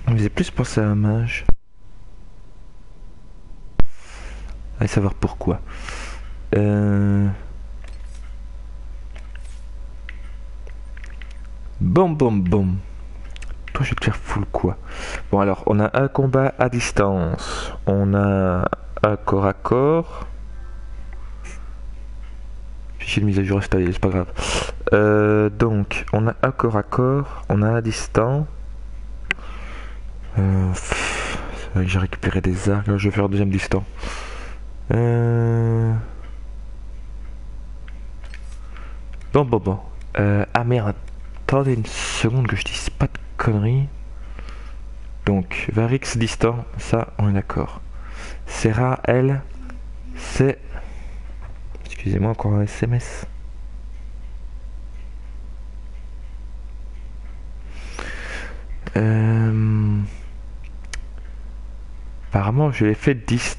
On me faisait plus penser à un mage. Allez savoir pourquoi. Euh... Bon, bon, bon. Toi, je vais te faire full quoi. Bon, alors, on a un combat à distance. On a un corps à corps. Fichier de mise à jour installé, c'est pas grave. Donc, on a un corps à corps. On a à distance. C'est vrai que j'ai récupéré des arcs. Je vais faire un deuxième distant. Bon, bon, bon. Ah merde, attendez une seconde que je dise pas de conneries. Donc, Varix distant, ça, on est d'accord. Serra, elle, c'est... Excusez-moi, encore un SMS. Apparemment, je l'ai fait distant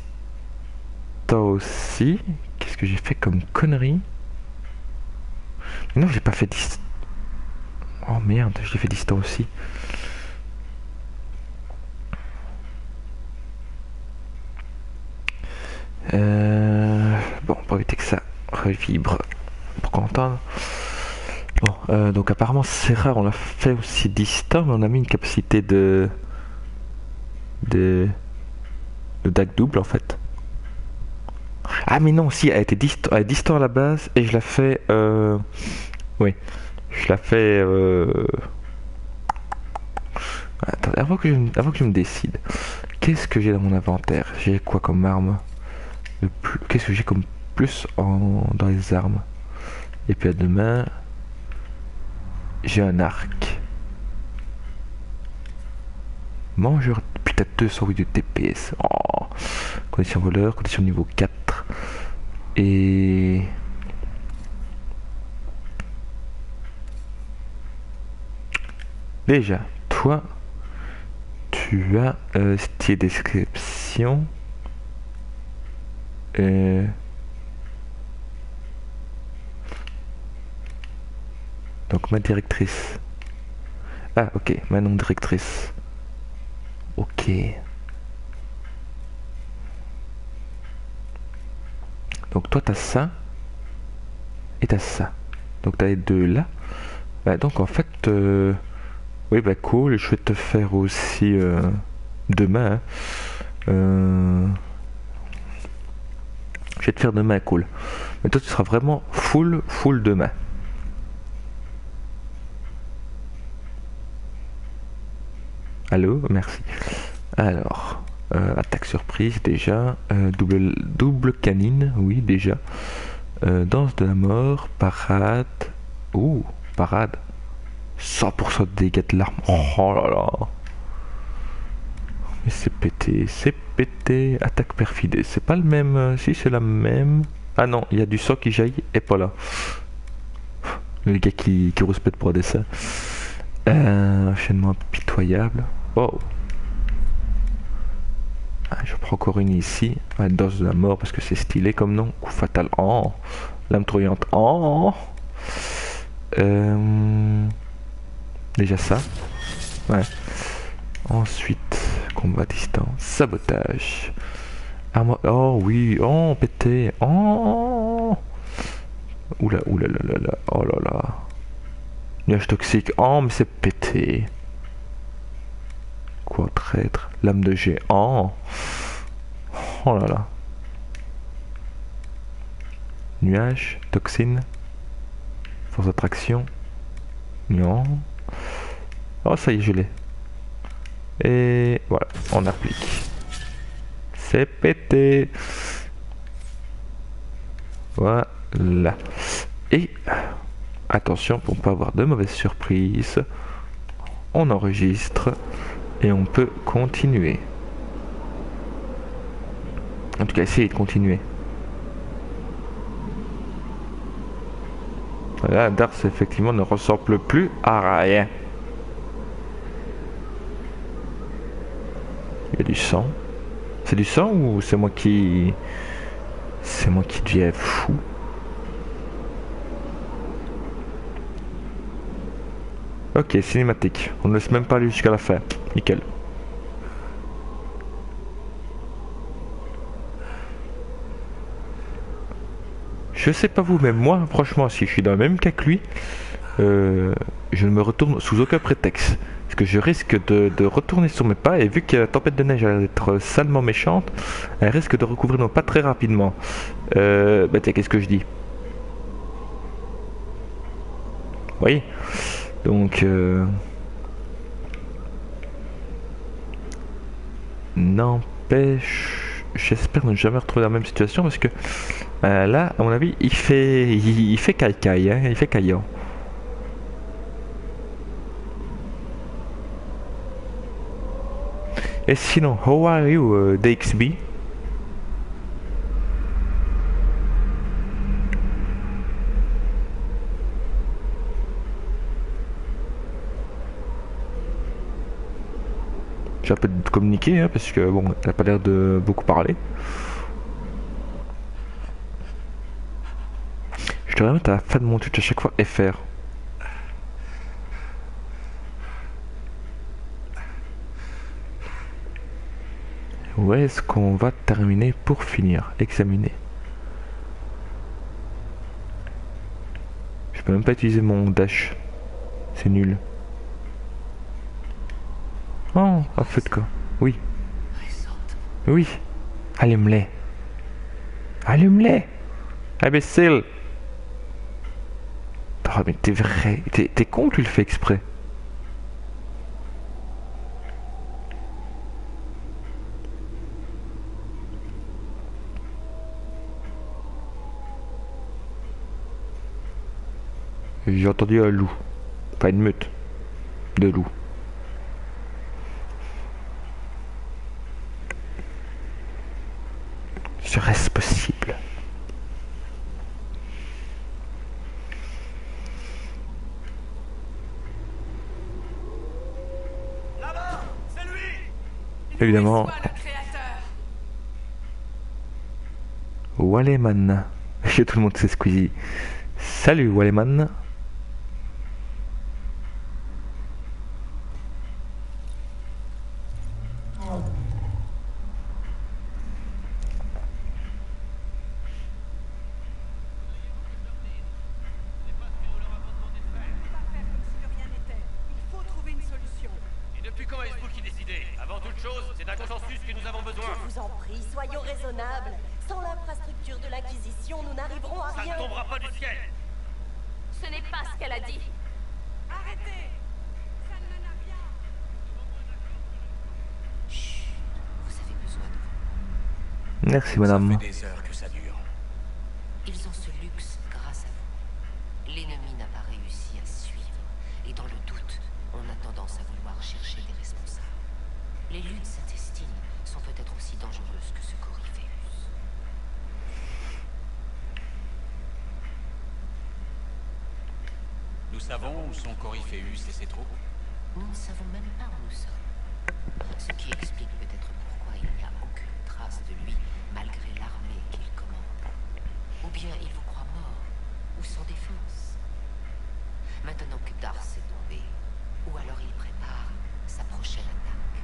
aussi. Qu'est-ce que j'ai fait comme connerie? Non, j'ai pas fait distant. Oh merde, je l'ai fait distant aussi. Bon, pour éviter que ça revibre pour qu'on entende. Bon, donc apparemment c'est rare, on l'a fait aussi distant, mais on a mis une capacité de, de DAC double en fait. Ah mais non, si, elle est distant à la base et je la fais... oui, je la fais... Attends, avant que je me décide, qu'est-ce que j'ai dans mon inventaire? J'ai quoi comme arme? Qu'est-ce que j'ai comme plus dans les armes? Et puis à demain, j'ai un arc. Mangeur, putain, 208 de TPS. Oh. Condition voleur, condition niveau 4. Et... Déjà, toi, tu as style description. Euh... Donc ma directrice. Ah ok, ma non directrice. Ok. Donc toi t'as ça et t'as ça. Donc t'as les deux là. Bah, donc en fait, oui bah cool. Je vais te faire aussi demain. Hein. Je vais te faire demain cool. Mais toi tu seras vraiment full demain. Allô, merci. Alors, attaque surprise déjà, double canine, oui déjà. Danse de la mort, parade. Ouh, parade. 100% de dégâts de l'arme. Oh là là. Mais c'est pété, c'est pété. Attaque perfidée, c'est pas le même. Si, c'est la même. Ah non, il y a du sang qui jaillit et pas là. Le gars qui rouspète pour un dessin. Enchaînement impitoyable. Oh. Ah, je prends encore une ici. Ouais, danse de la mort parce que c'est stylé comme nom. Coup fatal. Oh. Lame tournante. Oh. Déjà ça. Ouais. Ensuite, combat distant. Sabotage. Arme... Oh oui. Oh, pété. Oh. Oula, oula, là, là, là. Oh là là. Nuage toxique. Oh, mais c'est pété. Quoi, traître. Lame de jet. Oh. Oh là là. Nuage, toxine, force d'attraction. Non. Oh, ça y est, je l'ai. Et voilà, on applique. C'est pété. Voilà. Et attention pour ne pas avoir de mauvaises surprises. On enregistre et on peut continuer. En tout cas, essayer de continuer. Là, Dars effectivement ne ressemble plus à rien. Il y a du sang. C'est du sang ou c'est moi qui... C'est moi qui deviens fou? Ok, cinématique. On ne laisse même pas aller jusqu'à la fin. Nickel. Je sais pas vous, mais moi, franchement, si je suis dans le même cas que lui, je ne me retourne sous aucun prétexte. Parce que je risque de retourner sur mes pas, et vu que la tempête de neige a l'air d'être salement méchante, elle risque de recouvrir nos pas très rapidement. Bah tiens, qu'est-ce que je dis? Vous voyez? Donc, n'empêche, j'espère ne jamais retrouver la même situation parce que là, à mon avis, il fait caille-caille, hein, il fait caillant. Et sinon, how are you, DXB? J'ai un peu de communiquer, hein, parce que bon, elle a pas l'air de beaucoup parler. Je devrais mettre à la fin de mon tweet à chaque fois FR. Où est-ce qu'on va terminer pour finir? Examiner. Je peux même pas utiliser mon dash. C'est nul. Oh, un feu de camp. Oui. Oui. Allume-les. Allume-les. Imbécile. Oh, mais t'es vrai. T'es con que tu le fais exprès. J'ai entendu un loup. Pas une meute. De loups. Serait-ce possible? Là-bas, c'est lui. Évidemment. Walleman. Que tout le monde sait Squeezie. Salut Walleman. Soyons raisonnables. Sans l'infrastructure de l'Inquisition, nous n'arriverons à rien. Ça ne tombera pas du ciel. Ce n'est pas ce qu'elle a dit. Arrêtez. Ça ne mène à rien. Chut. Vous avez besoin de vous. Merci madame. Ça fait des heures que ça dure. Ils ont ce luxe grâce à vous. L'ennemi n'a pas réussi à suivre. Et dans le doute, on a tendance à vouloir chercher les responsables. Les luttes intestines sont peut-être aussi dangereuses que ce Coryphéus. Nous savons où sont Coryphéus et ses troupes. Nous ne savons même pas où nous sommes. Ce qui explique peut-être pourquoi il n'y a aucune trace de lui, malgré l'armée qu'il commande. Ou bien il vous croit mort, ou sans défense. Maintenant que Dars est tombé, ou alors il prépare sa prochaine attaque.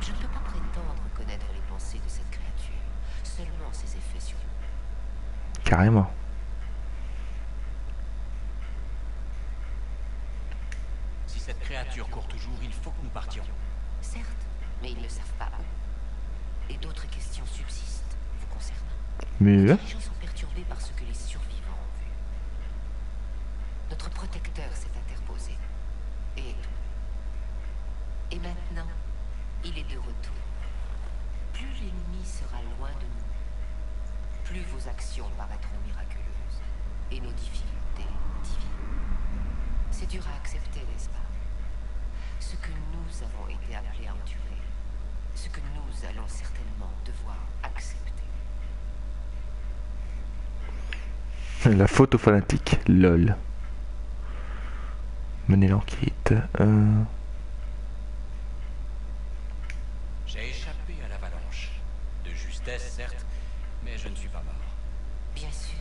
Je ne peux pas prétendre connaître les pensées de cette créature, seulement ses effets sur nous. Carrément. Si cette créature court toujours, il faut que nous partions. Certes, mais ils ne savent pas où. Et d'autres questions subsistent vous concernant. Mais Les là, gens sont perturbés par ce que les survivants ont vu. Notre protecteur s'est interposé. Et maintenant, il est de retour. Plus l'ennemi sera loin de nous, plus vos actions paraîtront miraculeuses. Et nos difficultés divines. C'est dur à accepter, n'est-ce pas? Ce que nous avons été appelés à endurer. Ce que nous allons certainement devoir accepter. la photo fanatique, lol. Mener l'enquête. J'ai échappé à l'avalanche. De justesse, certes, mais je ne suis pas mort. Bien sûr.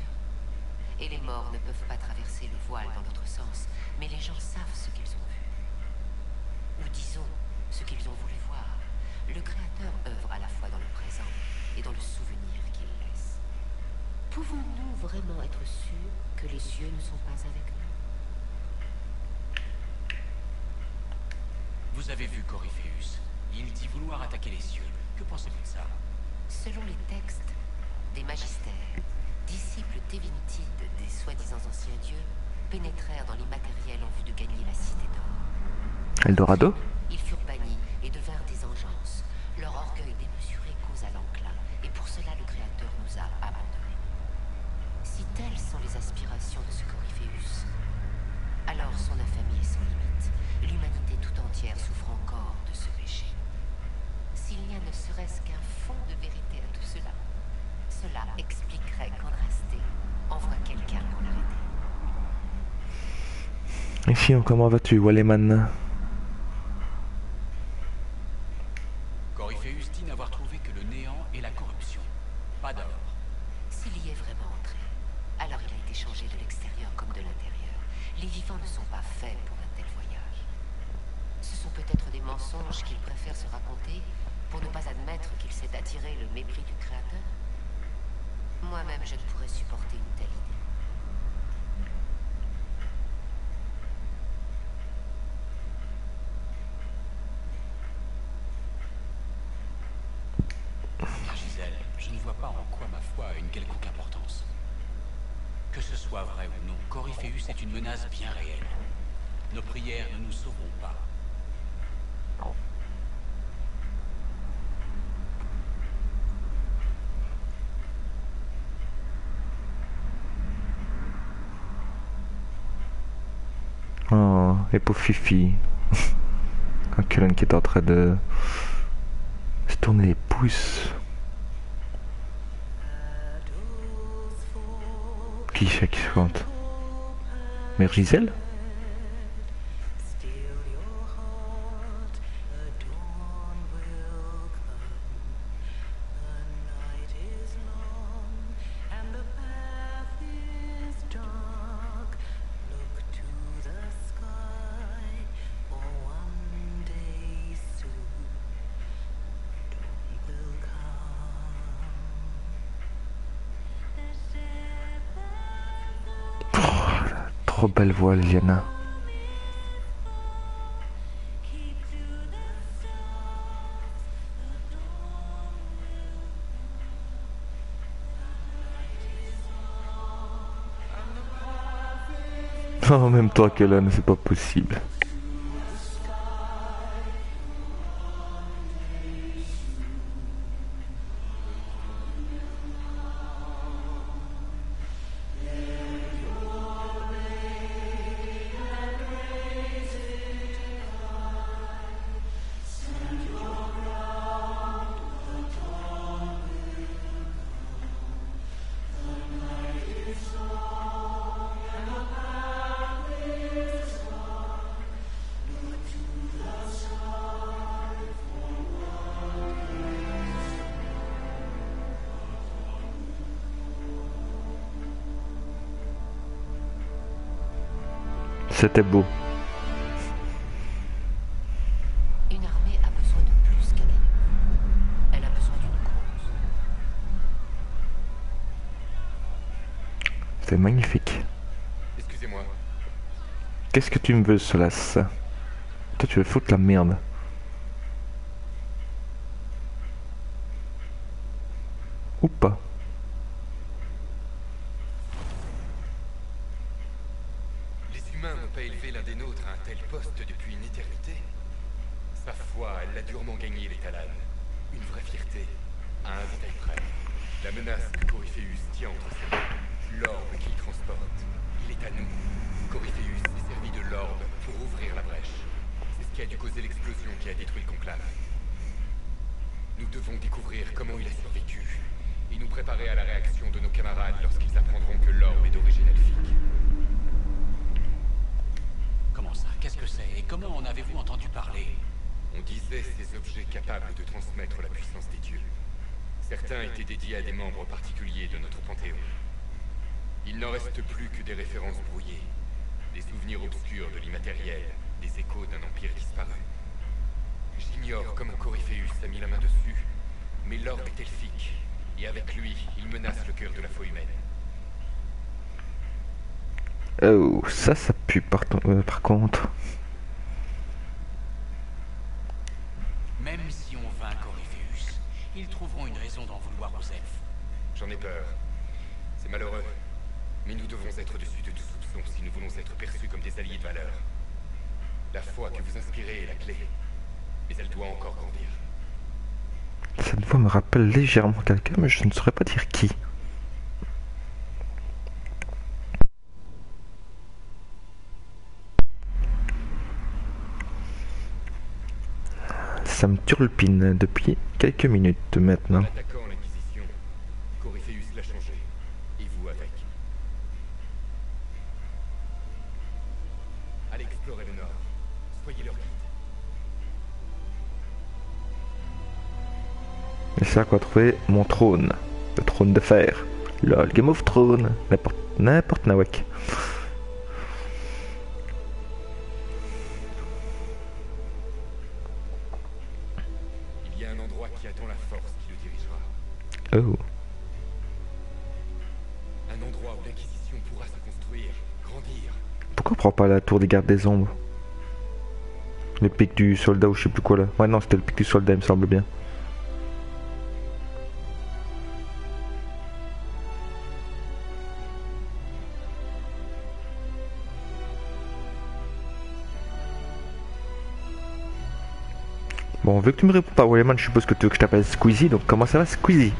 Et les morts ne peuvent pas traverser le voile dans notre sens, mais les gens savent ce qu'ils ont vu. Ou disons, ce qu'ils ont voulu voir. Le Créateur œuvre à la fois dans le présent et dans le souvenir qu'il laisse. Pouvons-nous vraiment ne sont pas avec nous. Vous avez vu Corypheus. Il dit vouloir attaquer les cieux. Que pensez-vous de ça? Selon les textes des magistères, disciples tévintides des soi-disant anciens dieux pénétrèrent dans l'immatériel en vue de gagner la cité d'or. Eldorado? Ils furent bannis et devinrent des engences. Leur orgueil démesuré causa l'enclin, et pour cela le Créateur nous a abandonnés. Si telles sont les aspirations de ce Corypheus, alors son infamie est sans limite. L'humanité tout entière souffre encore de ce péché. S'il n'y a ne serait-ce qu'un fond de vérité à tout cela, cela expliquerait qu'Andrasté envoie quelqu'un pour l'arrêter. Et sinon, comment vas-tu, Walleman? Corypheus dit n'avoir trouvé que le néant et la corruption. Pas d'or. S'il y est vraiment entré, alors il a été changé de l'extérieur comme de l'intérieur. Les vivants ne sont pas faits pour un tel voyage. Ce sont peut-être des mensonges qu'il préfère se raconter pour ne pas admettre qu'il s'est attiré le mépris du Créateur. Moi-même, je ne pourrais supporter une telle idée. Mère Gisèle, je ne vois pas en quoi ma foi a une quelconque importance. Que ce soit vrai ou non, Corypheus est une menace bien réelle. Nos prières ne nous sauveront pas. Oh, et pour Fifi. Un Cullen qui est en train de se tourner les pouces. Qui c'est qui se chante? Mère Gisèle? Trop belle voix, Liliana. En même temps que là, c'est pas possible. C'était beau. Une armée a besoin de plus qu'un ennemi. Elle a besoin d'une cause. C'est magnifique. Excusez-moi. Qu'est-ce que tu me veux, Solas? Toi, tu veux foutre la merde. Ou pas. Les humains n'ont pas élevé l'un des nôtres à un tel poste depuis une éternité. Sa foi, elle l'a durement gagné, les Talanes. Une vraie fierté, à un détail près. La menace que Corypheus tient entre ses mains, l'orbe qu'il transporte, il est à nous. Corypheus s'est servi de l'orbe pour ouvrir la brèche. C'est ce qui a dû causer l'explosion qui a détruit le conclave. Nous devons découvrir comment il a survécu et nous préparer à la réaction de nos camarades lorsqu'ils apprendront que l'orbe est d'origine elfique. Comment ça? Qu'est-ce que c'est? Et comment en avez-vous entendu parler? On disait ces objets capables de transmettre la puissance des dieux. Certains étaient dédiés à des membres particuliers de notre panthéon. Il n'en reste plus que des références brouillées, des souvenirs obscurs de l'immatériel, des échos d'un empire disparu. J'ignore comment Corypheus a mis la main dessus, mais l'orbe est elfique, et avec lui, il menace le cœur de la foi humaine. Oh, ça pue par contre. Même si on vainc Corypheus, ils trouveront une raison d'en vouloir aux elfes. J'en ai peur. C'est malheureux. Mais nous devons être dessus de tout soupçon si nous voulons être perçus comme des alliés de valeur. La foi que vous inspirez est la clé. Mais elle doit encore grandir. Cette voix me rappelle légèrement quelqu'un, mais je ne saurais pas dire qui. Ça me turlupine depuis quelques minutes maintenant. En attaquant l'Inquisition, Corypheus l'a changé. Et vous avec. Allez explorer le nord. Soyez leur guide. Et c'est là qu'on va trouver mon trône. Le trône de fer. Lol, Game of Thrones. N'importe nawak. Il y a un endroit qui attend la force qui le dirigera. Oh. Un endroit où l'Inquisition pourra se construire, grandir. Pourquoi on prend pas la tour des gardes des ombres? Le pic du soldat ou je sais plus quoi là. Ouais non, c'était le pic du soldat il me semble bien. Bon, vu que tu me réponds pas, Wayman, je suppose que tu veux que je t'appelle Squeezie, donc comment ça va, Squeezie?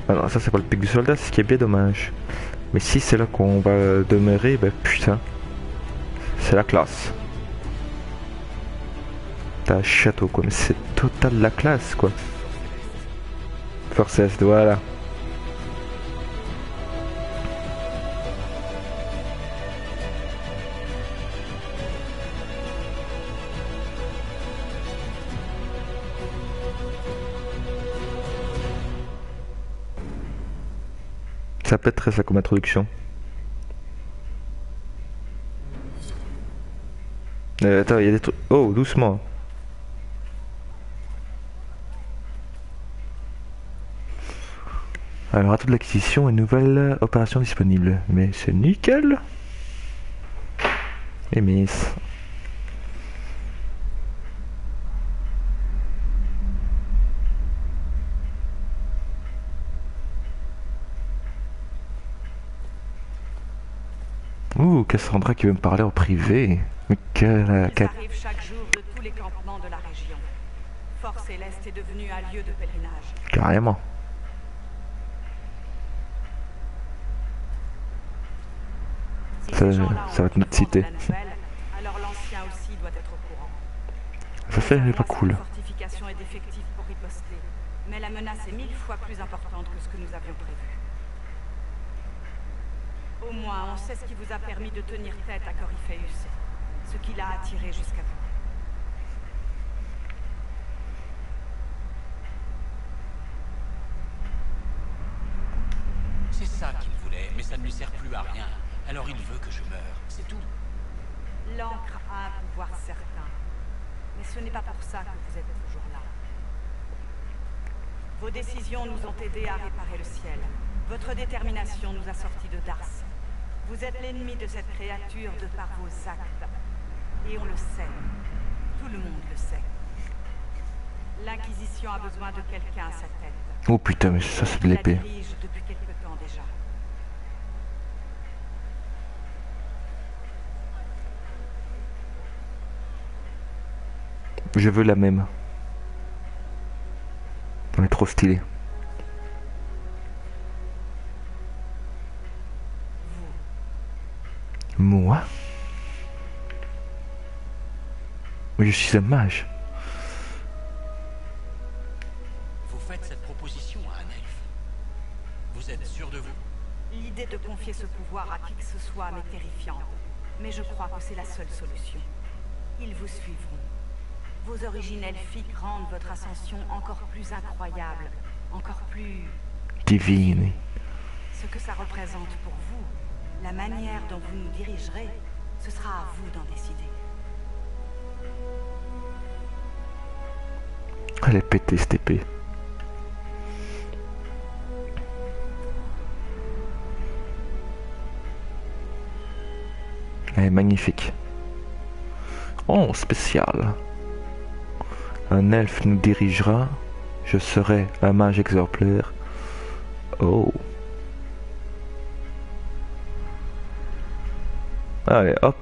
Ah non, ça c'est pas le pic du soldat, c'est ce qui est bien dommage. Mais si c'est là qu'on va demeurer, ben putain. C'est la classe. T'as un château quoi, mais c'est total la classe quoi. Force Est, voilà. Ça peut être très ça comme introduction. Attends, il y a des trucs. Oh, doucement. Alors, atout de l'acquisition et nouvelle opération disponible. Mais c'est nickel. Et miss. Ouh, Cassandra qui veut me parler en privé. Mais Ils arrivent chaque jour de tous les campements de la région. Fort Céleste est devenu un lieu de pèlerinage. Carrément. Si Ça- ces gens-là ça va être ont notre pu cité. prendre la nouvelle, alors l'ancien aussi doit être au courant. Ça fait, elle est pas cool. La fortification est défective pour riposter, mais la menace est 1000 fois plus importante que ce que nous avions prévu. Au moins, on sait ce qui vous a permis de tenir tête à Corypheus, ce qui l'a attiré jusqu'à vous. C'est ça qu'il voulait, mais ça ne lui sert plus à rien. Alors il veut que je meure, c'est tout. L'encre a un pouvoir certain, mais ce n'est pas pour ça que vous êtes toujours là. Vos décisions nous ont aidés à réparer le ciel. Votre détermination nous a sortis de Darcy. Vous êtes l'ennemi de cette créature de par vos actes. Et on le sait. Tout le monde le sait. L'Inquisition a besoin de quelqu'un à sa tête. Oh putain, mais ça c'est de Il l'épée. la dirige depuis quelque temps déjà. Je veux la même. On est trop stylé. Moi? Mais je suis un mage. Vous faites cette proposition à un elfe. Vous êtes sûr de vous? L'idée de confier ce pouvoir à qui que ce soit m'est terrifiante. Mais je crois que c'est la seule solution. Ils vous suivront. Vos origines elfiques rendent votre ascension encore plus incroyable, encore plus... Divine. Ce que ça représente pour vous, la manière dont vous nous dirigerez, ce sera à vous d'en décider. Elle est pétée cette épée. magnifique. Oh, spécial. Un elfe nous dirigera. Je serai un mage exemplaire. Oh. Allez, hop.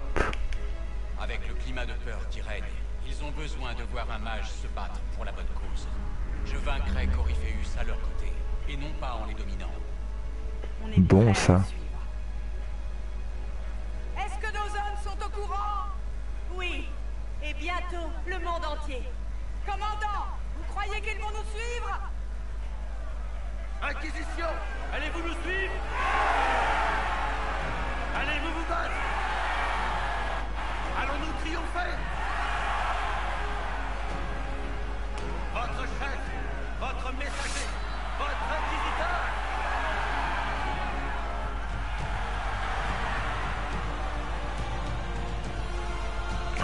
Avec le climat de peur qui règne, ils ont besoin de voir un mage se battre pour la bonne cause. Je vaincrai Coryphéus à leur côté, et non pas en les dominant. On est Bon, prêts à ça. le suivre. Est-ce que nos hommes sont au courant? Oui. Et bientôt, le monde entier. Commandant, vous croyez qu'ils vont nous suivre? Inquisition! Allez-vous nous suivre? Allez-vous vous battre? Allons-nous triompher? Votre chef, votre messager, votre inquisiteur!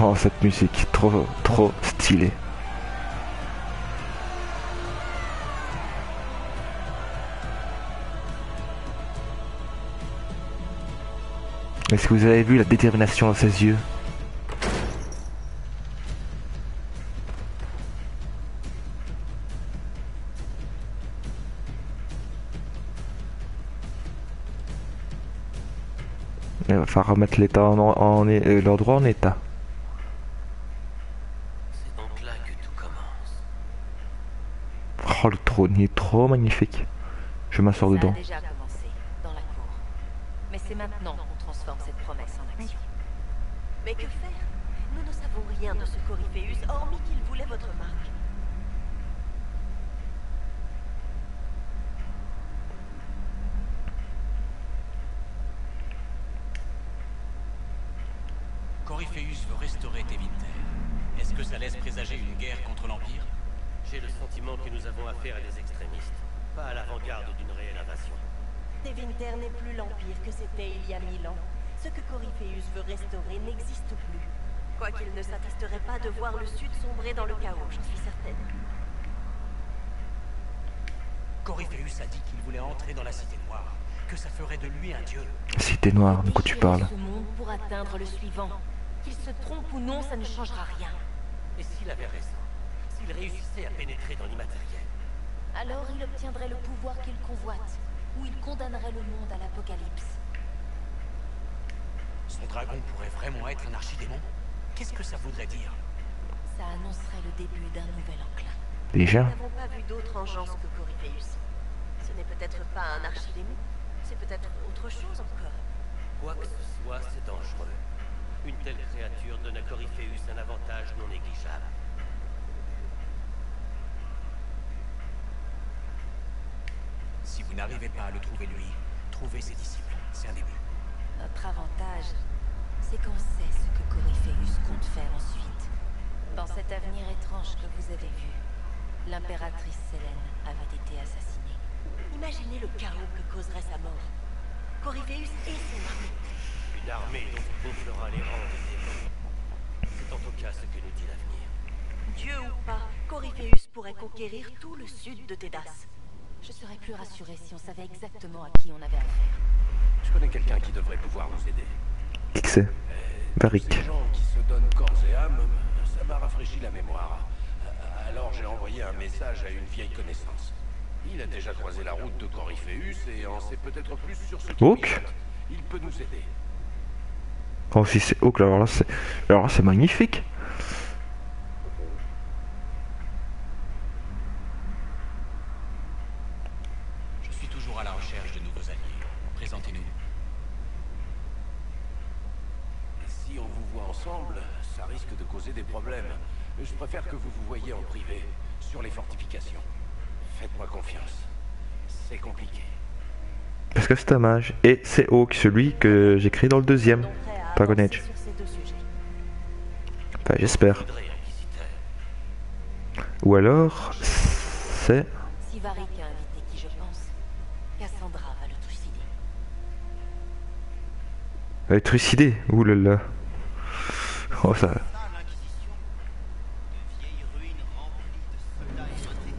Oh, cette musique, trop stylée. Est-ce que vous avez vu la détermination dans ses yeux? Il va falloir remettre l'état l'endroit en état. C'est donc là que tout commence. Oh, le trône, il est trop magnifique. Je m'asseoir Ça a dedans. déjà commencé, dans la cour. Mais c'est maintenant qu'on transforme cette promesse en action. Mais que faire? Nous ne savons rien de ce Coryphéus, hormis qu'il voulait votre marque. Coryphéus veut restaurer Tevinter. Est-ce que ça laisse présager une guerre contre l'Empire? J'ai le sentiment que nous avons affaire à des extrémistes, pas à l'avant-garde d'une réelle invasion. Tevinter n'est plus l'Empire que c'était il y a 1000 ans. Ce que Coryphéus veut restaurer n'existe plus. Quoiqu'il ne s'attristerait pas de voir le Sud sombrer dans le chaos, j'en suis certaine. Coryphéus a dit qu'il voulait entrer dans la Cité Noire, que ça ferait de lui un dieu. Cité noire, de quoi tu Déchirer parles? ce monde pour atteindre le suivant. Qu'il se trompe ou non, ça ne changera rien. Et s'il avait raison? S'il réussissait à pénétrer dans l'immatériel? Alors il obtiendrait le pouvoir qu'il convoite, ou il condamnerait le monde à l'apocalypse. Son dragon pourrait vraiment être un archidémon? Qu'est-ce que ça voudrait dire? Ça annoncerait le début d'un nouvel enclin. Déjà? Nous n'avons pas vu d'autre engeance que Coryphéus. Ce n'est peut-être pas un archidémon, c'est peut-être autre chose encore. Quoi que ce soit, c'est dangereux. Une telle créature donne à Coryphéus un avantage non négligeable. Si vous n'arrivez pas à le trouver lui, trouvez ses disciples. C'est un début. Notre avantage, c'est qu'on sait ce que Coryphéus compte faire ensuite. Dans cet avenir étrange que vous avez vu, l'impératrice Sélène avait été assassinée. Imaginez le chaos que causerait sa mort. Coryphéus et son armée. Une armée dont il gonflera les rangs des démons. C'est en tout cas ce que nous dit l'avenir. Dieu ou pas, Coryphéus pourrait conquérir tout le sud de Tédas. Je serais plus rassurée si on savait exactement à qui on avait affaire. Je connais quelqu'un qui devrait pouvoir nous aider. Qui que c'est? Varric. Ces gens qui se donnent corps et âme, ça m'a rafraîchi la mémoire. Alors j'ai envoyé un message à une vieille connaissance. Il a déjà croisé la route de Coryphéus et en sait peut-être plus sur ce qu'il Hawk? pilote. Il peut nous aider. Oh, si c'est Hawk, alors là, c'est magnifique. Je suis toujours à la recherche de nouveaux alliés. Présentez-nous. Si on vous voit ensemble, ça risque de causer des problèmes. Je préfère que vous vous voyiez en privé, sur les fortifications. Faites-moi confiance. C'est compliqué. Parce que c'est un mage. Et c'est Hawk, celui que j'écris dans le deuxième. Nous sommes prêts à Dragon avancer Age. sur ces deux sujets. Enfin, j'espère. Voudrais, inquisiteur. Ou alors, c'est... Si Varric a invité qui je pense, Cassandra va le trucider. Elle est trucidée. Ouh là là. Oh ça... L'Inquisition. De vieilles ruines remplies de soldats et dotés.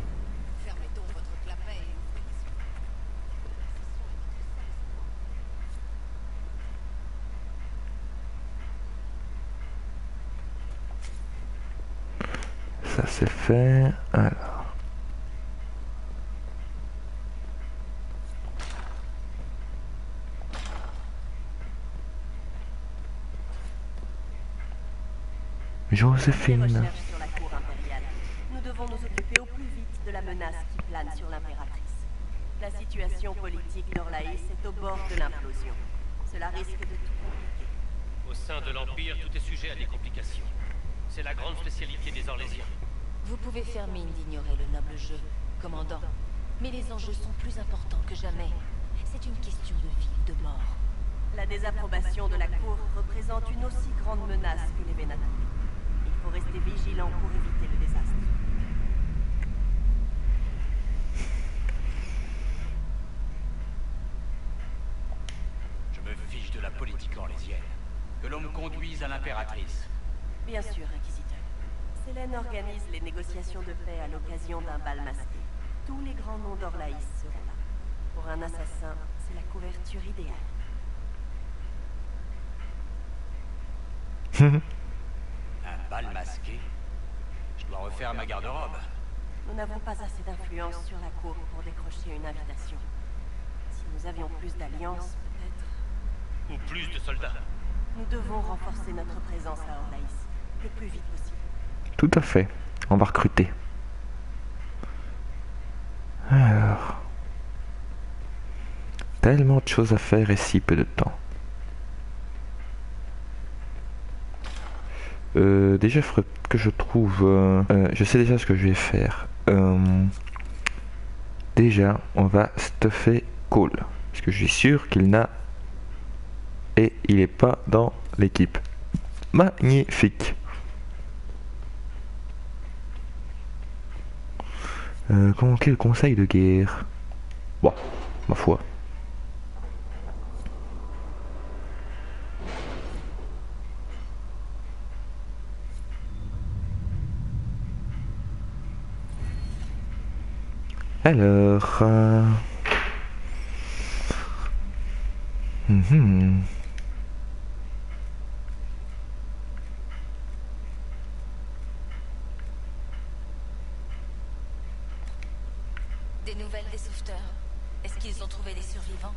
Fermez donc votre clapet et ouvrez les yeux. Ça c'est fait. Alors. Les Joséphine. recherches sur la cour impériale. Nous devons nous occuper au plus vite de la menace qui plane sur l'impératrice. La situation politique d'Orlaïs est au bord de l'implosion. Cela risque de tout compliquer. Au sein de l'Empire, tout est sujet à des complications. C'est la grande spécialité des Orlésiens. Vous pouvez faire mine d'ignorer le noble jeu, commandant. Mais les enjeux sont plus importants que jamais. C'est une question de vie ou de mort. La désapprobation de la cour représente une aussi grande menace que les Vénateurs. Il faut rester vigilant pour éviter le désastre. Je me fiche de la politique orlésienne. Que l'on me conduise à l'impératrice. Bien sûr, Inquisiteur. Célène organise les négociations de paix à l'occasion d'un bal masqué. Tous les grands noms d'Orlaïs seront là. Pour un assassin, c'est la couverture idéale. Un bal masqué? Je dois refaire ma garde-robe. Nous n'avons pas assez d'influence sur la cour pour décrocher une invitation. Si nous avions plus d'alliances, peut-être... Ou plus de soldats. Nous devons renforcer notre présence à Orlaïs le plus vite possible. Tout à fait. On va recruter. Alors. Tellement de choses à faire et si peu de temps. Déjà, il faudrait que je trouve... je sais déjà ce que je vais faire. Déjà, on va stuffer Cole. Parce que je suis sûr qu'il n'a... Et il n'est pas dans l'équipe. Magnifique. Convoquer le conseil de guerre. Bon, ma foi. Alors... Des nouvelles des sauveteurs? Est-ce qu'ils ont trouvé les survivants?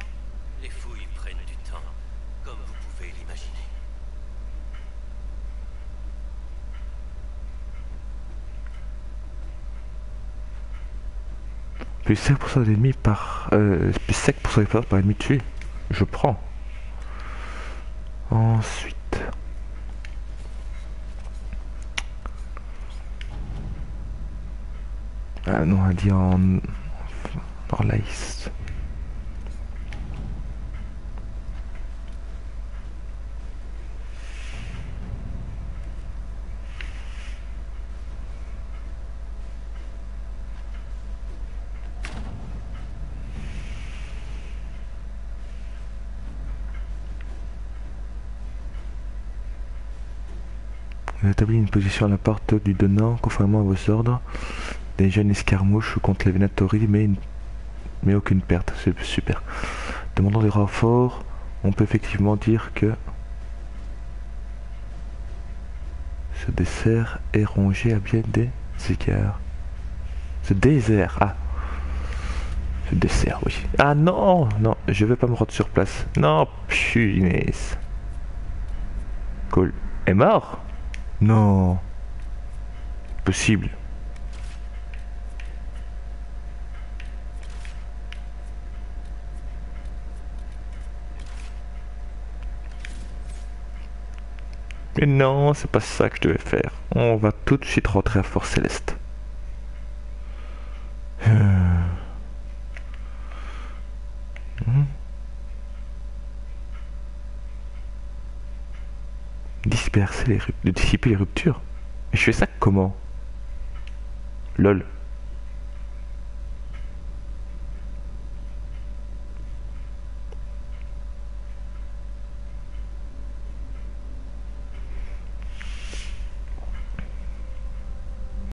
Les fouilles prennent du temps, comme vous pouvez l'imaginer. Plus 5% d'ennemis par... plus 5% d'expérience par ennemi tué. Je prends. Ensuite... Ah non, on a dit en Orlaïs. Vous avez établi une position à la porte du donnant, conformément à vos ordres. Déjà une escarmouche contre les Venatori, mais aucune perte. C'est super. Demandant des renforts, on peut effectivement dire que ce dessert est rongé à bien des égards. Ce désert, ah. Ce dessert, oui. Ah non, non, je vais pas me rendre sur place. Non, punaise. Cool. Est mort? Non. Possible. Mais non, c'est pas ça que je devais faire. On va tout de suite rentrer à Fort Céleste. Dissiper les ruptures. Mais je fais ça comment? Lol.